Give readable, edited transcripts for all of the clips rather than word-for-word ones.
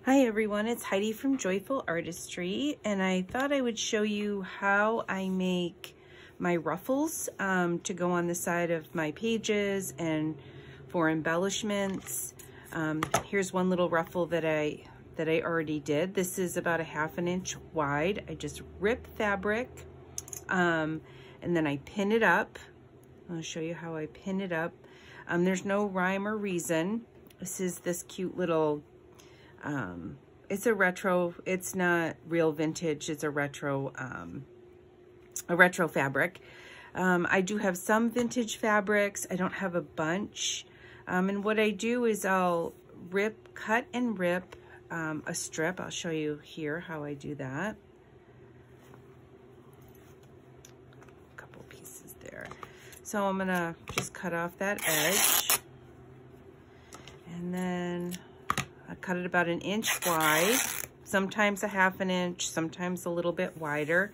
Hi everyone, it's Heidi from Joyful Artistry, and I thought I would show you how I make my ruffles to go on the side of my pages and for embellishments. Here's one little ruffle that I already did. This is about 1/2 inch wide. I just rip fabric and then I pin it up. I'll show you how I pin it up. There's no rhyme or reason. This is this cute little it's a retro, it's not real vintage, it's a retro fabric. I do have some vintage fabrics. I don't have a bunch. And what I do is I'll cut and rip a strip. I'll show you here how I do that. A couple pieces there. So I'm gonna just cut off that edge. And then I cut it about 1 inch wide, sometimes 1/2 inch, sometimes a little bit wider.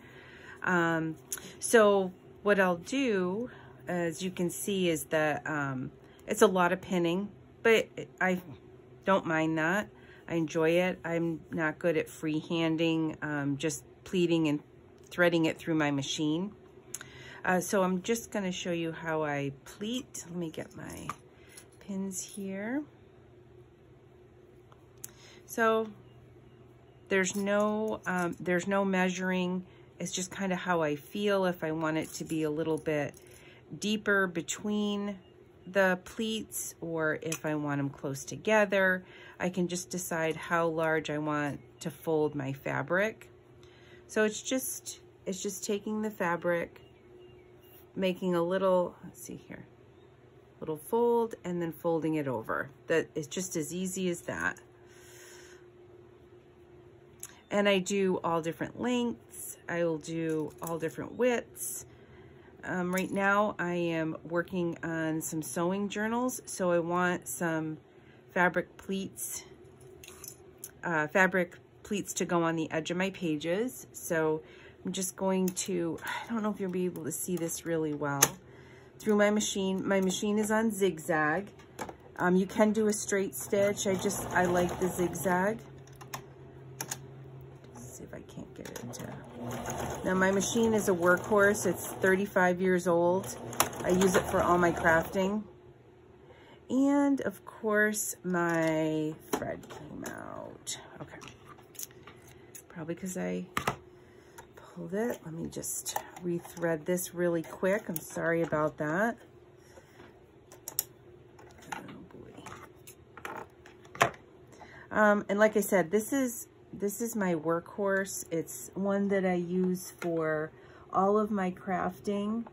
So what I'll do, as you can see, is that it's a lot of pinning, but I don't mind that. I enjoy it. I'm not good at freehanding, just pleating and threading it through my machine. So I'm just going to show you how I pleat. Let me get my pins here. So there's no measuring. It's just kind of how I feel. If I want it to be a little bit deeper between the pleats, or if I want them close together, I can just decide how large I want to fold my fabric. So it's just taking the fabric, making a little, let's see here, little fold, and then folding it over. That is just as easy as that. And I do all different lengths. I will do all different widths. Right now I am working on some sewing journals, so I want some fabric pleats to go on the edge of my pages. So I'm just going to, I don't know if you'll be able to see this really well, through my machine. My machine is on zigzag. You can do a straight stitch. I like the zigzag. If I can't get it to. Now my machine is a workhorse. It's 35 years old. I use it for all my crafting. And of course my thread came out. Okay. Probably because I pulled it. Let me just rethread this really quick. I'm sorry about that. Oh boy. And like I said, this is my workhorse. It's one that I use for all of my crafting.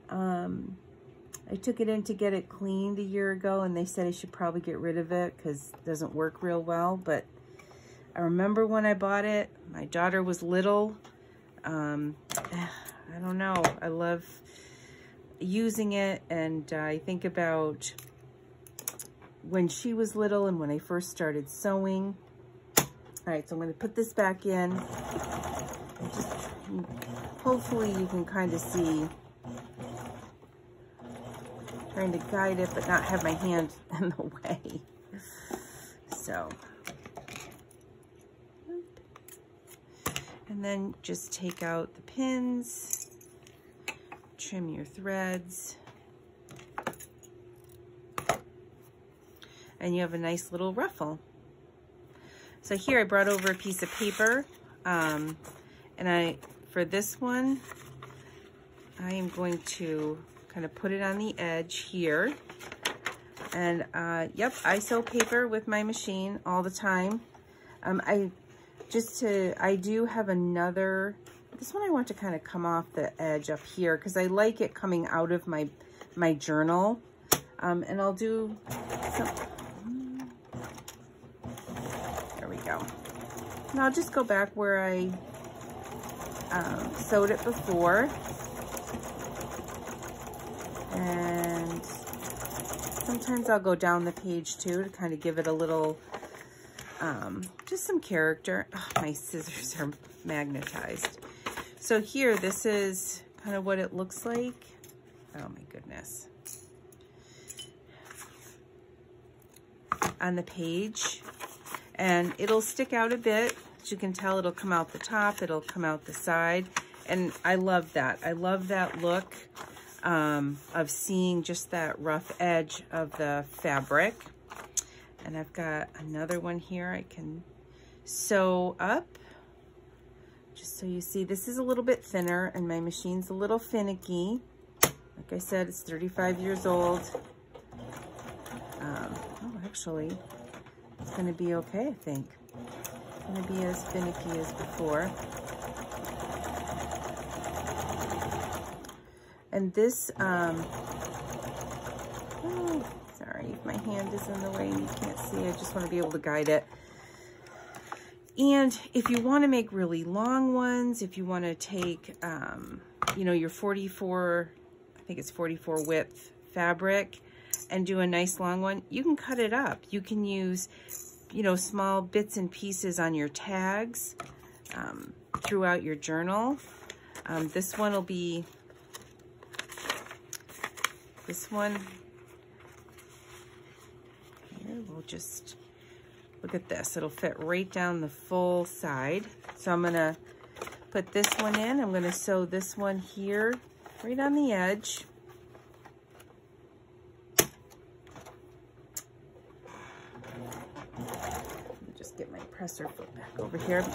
I took it in to get it cleaned a year ago, and they said I should probably get rid of it because it doesn't work real well. But I remember when I bought it, my daughter was little. I don't know. I love using it, and I think about when she was little and when I first started sewing. All right, so I'm going to put this back in. Hopefully you can kind of see. Trying to guide it, but not have my hand in the way. So. And then just take out the pins. Trim your threads. And you have a nice little ruffle. So here I brought over a piece of paper, and for this one, I am going to kind of put it on the edge here. And yep, I sew paper with my machine all the time. I do have another, this one I want to kind of come off the edge up here because I like it coming out of my journal. And I'll do some, go. Now I'll just go back where I sewed it before, and sometimes I'll go down the page too to kind of give it a little just some character. Oh, my scissors are magnetized. So here, this is kind of what it looks like. Oh my goodness. on the page. And it'll stick out a bit. As you can tell, it'll come out the top, it'll come out the side. And I love that. I love that look of seeing just that rough edge of the fabric. And I've got another one here I can sew up. Just so you see, this is a little bit thinner and my machine's a little finicky. Like I said, it's 35 years old. Oh, actually, it's gonna be okay, I think. It's gonna be as finicky as before. And this, oh, sorry, if my hand is in the way and you can't see, I just want to be able to guide it. And if you want to make really long ones, if you want to take, you know, your 44, I think it's 44 width fabric and do a nice long one, you can cut it up. You can use, you know, small bits and pieces on your tags throughout your journal. This one will be, this one here, we'll just look at this. It'll fit right down the full side. So I'm gonna put this one in. I'm gonna sew this one here right on the edge. Let me just get my presser foot back over here.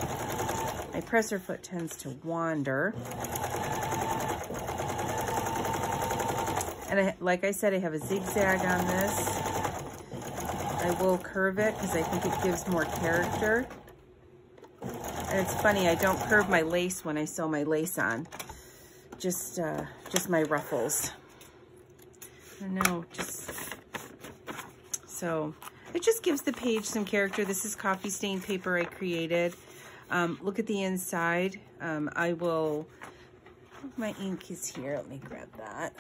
My presser foot tends to wander. And like I said, I have a zigzag on this. I will curve it because I think it gives more character. And it's funny, I don't curve my lace when I sew my lace on. Just my ruffles. I don't know, just... So, it just gives the page some character. This is coffee stained paper I created. Look at the inside. I will... My ink is here. Let me grab that.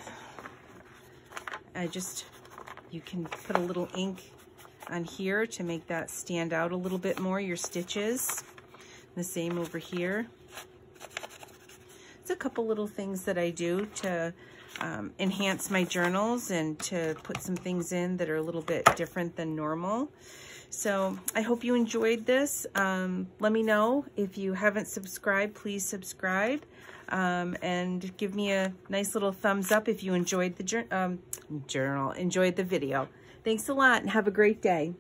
You can put a little ink on here to make that stand out a little bit more, your stitches. The same over here. It's a couple little things that I do to enhance my journals and to put some things in that are a little bit different than normal. So I hope you enjoyed this. Let me know if you haven't subscribed, please subscribe. And give me a nice little thumbs up if you enjoyed the enjoyed the video. Thanks a lot and have a great day.